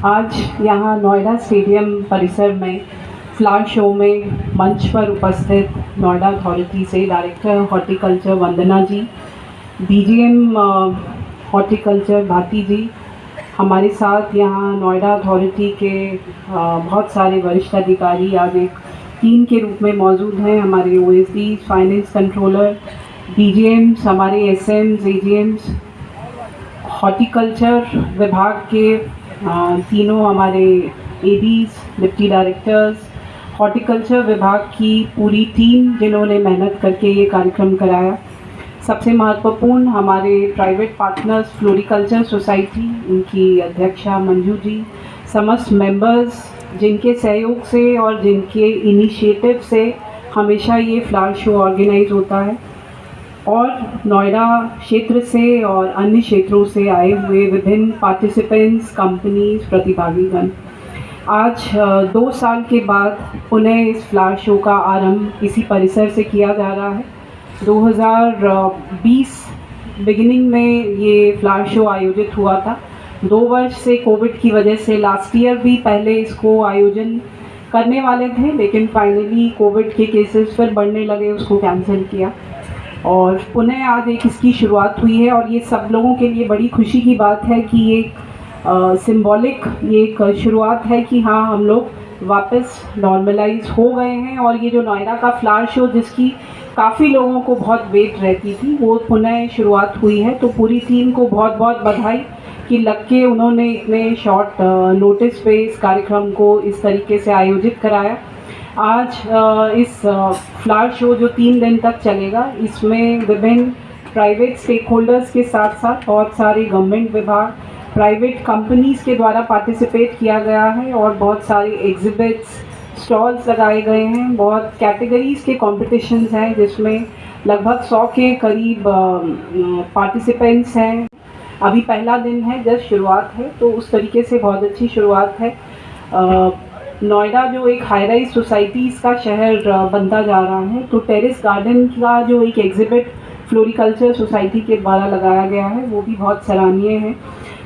आज यहाँ नोएडा स्टेडियम परिसर में फ्लावर शो में मंच पर उपस्थित नोएडा अथॉरिटी से डायरेक्टर हॉर्टिकल्चर वंदना जी, बीजीएम हॉर्टिकल्चर भाती जी, हमारे साथ यहाँ नोएडा अथॉरिटी के बहुत सारे वरिष्ठ अधिकारी आज एक टीम के रूप में मौजूद हैं। हमारे ओएसडी, फाइनेंस कंट्रोलर, बीजीएम्स, हमारे एसएम्स, एजीएम्स, हॉर्टिकल्चर विभाग के तीनों हमारे एडीज, डिप्टी डायरेक्टर्स, हॉर्टिकल्चर विभाग की पूरी टीम जिन्होंने मेहनत करके ये कार्यक्रम कराया। सबसे महत्वपूर्ण हमारे प्राइवेट पार्टनर्स फ्लोरिकल्चर सोसाइटी, उनकी अध्यक्षा मंजू जी, समस्त मेंबर्स जिनके सहयोग से और जिनके इनिशिएटिव से हमेशा ये फ्लावर शो ऑर्गेनाइज होता है, और नोएडा क्षेत्र से और अन्य क्षेत्रों से आए हुए विभिन्न पार्टिसिपेंट्स, कंपनीज, प्रतिभागीगण। आज 2 साल के बाद पुनः इस फ्लावर शो का आरंभ इसी परिसर से किया जा रहा है। 2020 बिगिनिंग में ये फ्लावर शो आयोजित हुआ था। 2 वर्ष से कोविड की वजह से लास्ट ईयर भी पहले इसको आयोजन करने वाले थे, लेकिन फाइनली कोविड के केसेस फिर बढ़ने लगे, उसको कैंसिल किया और पुनः आज एक इसकी शुरुआत हुई है। और ये सब लोगों के लिए बड़ी खुशी की बात है कि ये सिंबॉलिक ये एक शुरुआत है कि हाँ, हम लोग वापस नॉर्मलाइज हो गए हैं। और ये जो नोएडा का फ्लावर शो जिसकी काफ़ी लोगों को बहुत वेट रहती थी, वो पुनः शुरुआत हुई है। तो पूरी टीम को बहुत बहुत बधाई कि लग के उन्होंने इतने शॉर्ट नोटिस पे इस कार्यक्रम को इस तरीके से आयोजित कराया। आज इस फ्लावर शो जो 3 दिन तक चलेगा, इसमें विभिन्न प्राइवेट स्टेक होल्डर्स के साथ साथ बहुत सारे गवर्नमेंट विभाग, प्राइवेट कंपनीज़ के द्वारा पार्टिसिपेट किया गया है और बहुत सारे एग्जिबिट्स, स्टॉल्स लगाए गए हैं। बहुत कैटेगरीज़ के कॉम्पिटिशन्स हैं जिसमें लगभग 100 के करीब पार्टिसिपेंट्स हैं। अभी पहला दिन है, जस्ट शुरुआत है, तो उस तरीके से बहुत अच्छी शुरुआत है। नोएडा जो एक हाई राइज सोसाइटीज़ का शहर बनता जा रहा है, तो टेरेस गार्डन का जो एक एग्जिबिट फ्लोरिकल्चर सोसाइटी के द्वारा लगाया गया है, वो भी बहुत सराहनीय है।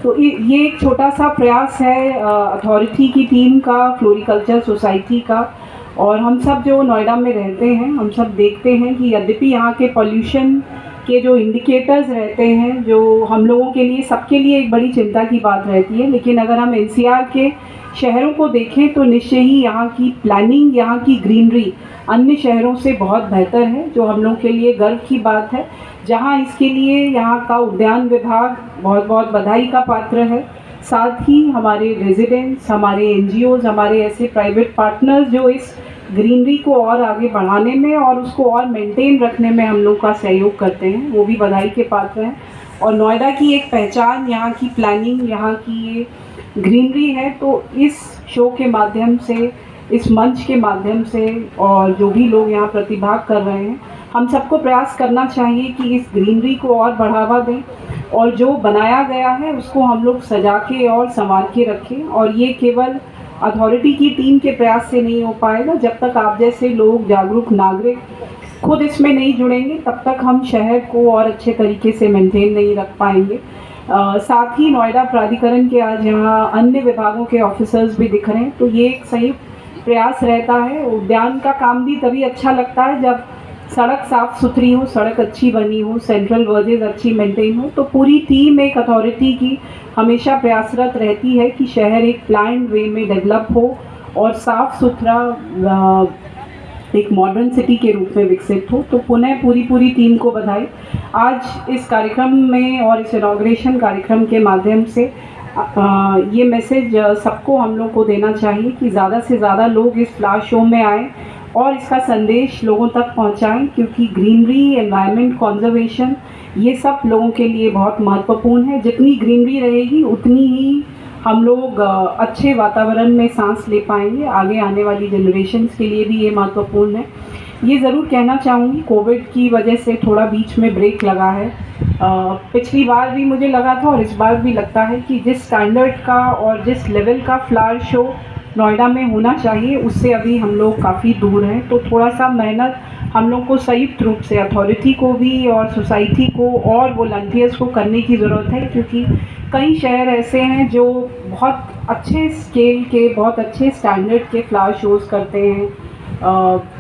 तो ये एक छोटा सा प्रयास है अथॉरिटी की टीम का, फ्लोरिकल्चर सोसाइटी का। और हम सब जो नोएडा में रहते हैं, हम सब देखते हैं कि यद्यपि यहाँ के पॉल्यूशन के जो इंडिकेटर्स रहते हैं, जो हम लोगों के लिए, सबके लिए एक बड़ी चिंता की बात रहती है, लेकिन अगर हम एनसीआर के शहरों को देखें तो निश्चय ही यहाँ की प्लानिंग, यहाँ की ग्रीनरी अन्य शहरों से बहुत बेहतर है, जो हम लोग के लिए गर्व की बात है। जहाँ इसके लिए यहाँ का उद्यान विभाग बहुत बहुत बधाई का पात्र है। साथ ही हमारे रेजिडेंट्स, हमारे एनजीओज़, हमारे ऐसे प्राइवेट पार्टनर्स जो इस ग्रीनरी को और आगे बढ़ाने में और उसको और मेंटेन रखने में हम लोग का सहयोग करते हैं, वो भी बधाई के पात्र हैं। और नोएडा की एक पहचान यहाँ की प्लानिंग, यहाँ की ये ग्रीनरी है। तो इस शो के माध्यम से, इस मंच के माध्यम से, और जो भी लोग यहाँ प्रतिभाग कर रहे हैं, हम सबको प्रयास करना चाहिए कि इस ग्रीनरी को और बढ़ावा दें और जो बनाया गया है उसको हम लोग सजा के और संवार के रखें। और ये केवल अथॉरिटी की टीम के प्रयास से नहीं हो पाएगा। जब तक आप जैसे लोग, जागरूक नागरिक खुद इसमें नहीं जुड़ेंगे, तब तक हम शहर को और अच्छे तरीके से मेंटेन नहीं रख पाएंगे। साथ ही नोएडा प्राधिकरण के आज यहाँ अन्य विभागों के ऑफिसर्स भी दिख रहे हैं, तो ये एक संयुक्त प्रयास रहता है। उद्यान का काम भी तभी अच्छा लगता है जब सड़क साफ़ सुथरी हो, सड़क अच्छी बनी हो, सेंट्रल वर्जेस अच्छी मेंटेन हो। तो पूरी टीम एक अथॉरिटी की हमेशा प्रयासरत रहती है कि शहर एक प्लान्ड वे में डेवलप हो और साफ़ सुथरा एक मॉडर्न सिटी के रूप में विकसित हो। तो पुनः पूरी टीम को बधाई। आज इस कार्यक्रम में और इस इनॉग्रेशन कार्यक्रम के माध्यम से ये मैसेज सबको हम लोग को देना चाहिए कि ज़्यादा से ज़्यादा लोग इस फ्लावर शो में आएँ और इसका संदेश लोगों तक पहुंचाएं, क्योंकि ग्रीनरी, एनवायरनमेंट कंजर्वेशन, ये सब लोगों के लिए बहुत महत्वपूर्ण है। जितनी ग्रीनरी रहेगी उतनी ही हम लोग अच्छे वातावरण में सांस ले पाएंगे। आगे आने वाली जनरेशन्स के लिए भी ये महत्वपूर्ण है। ये ज़रूर कहना चाहूँगी, कोविड की वजह से थोड़ा बीच में ब्रेक लगा है। पिछली बार भी मुझे लगा था और इस बार भी लगता है कि जिस स्टैंडर्ड का और जिस लेवल का फ्लावर शो नोएडा में होना चाहिए, उससे अभी हम लोग काफ़ी दूर हैं। तो थोड़ा सा मेहनत हम लोग को संयुक्त रूप से, अथॉरिटी को भी और सोसाइटी को और वॉलंटियर्स को करने की ज़रूरत है, क्योंकि कई शहर ऐसे हैं जो बहुत अच्छे स्केल के, बहुत अच्छे स्टैंडर्ड के फ्लावर शोज़ करते हैं।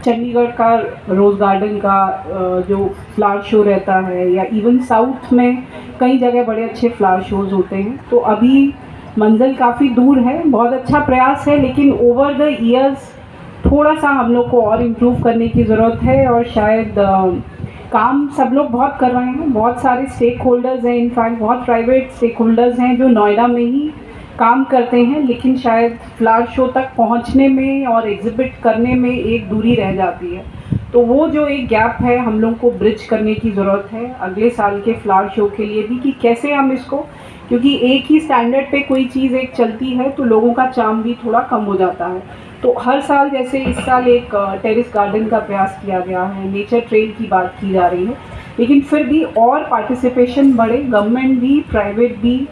चंडीगढ़ का रोज़ गार्डन का जो फ्लावर शो रहता है, या इवन साउथ में कई जगह बड़े अच्छे फ्लावर शोज़ होते हैं। तो अभी मंजिल काफ़ी दूर है, बहुत अच्छा प्रयास है, लेकिन ओवर द ईयर्स थोड़ा सा हम लोग को और इम्प्रूव करने की ज़रूरत है। और शायद काम सब लोग बहुत कर रहे हैं, बहुत सारे स्टेक होल्डर्स हैं, इनफैक्ट बहुत प्राइवेट स्टेक होल्डर्स हैं जो नोएडा में ही काम करते हैं, लेकिन शायद फ्लावर शो तक पहुंचने में और एग्जिबिट करने में एक दूरी रह जाती है। तो वो जो एक गैप है हम लोग को ब्रिज करने की ज़रूरत है अगले साल के फ्लावर शो के लिए भी, कि कैसे हम इसको, क्योंकि एक ही स्टैंडर्ड पे कोई चीज़ एक चलती है तो लोगों का चार्म भी थोड़ा कम हो जाता है। तो हर साल जैसे इस साल एक टेरेस गार्डन का प्रयास किया गया है, नेचर ट्रेल की बात की जा रही है, लेकिन फिर भी और पार्टिसिपेशन बढ़े, गवर्नमेंट भी, प्राइवेट भी,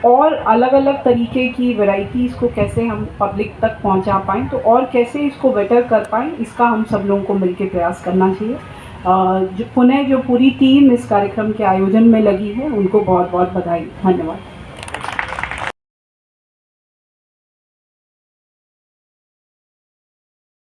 और अलग अलग तरीके की वैरायटीज़ को कैसे हम पब्लिक तक पहुंचा पाएँ, तो और कैसे इसको बेटर कर पाएँ, इसका हम सब लोगों को मिलकर प्रयास करना चाहिए। जो पूरी टीम इस कार्यक्रम के आयोजन में लगी है, उनको बहुत बहुत बधाई। धन्यवाद।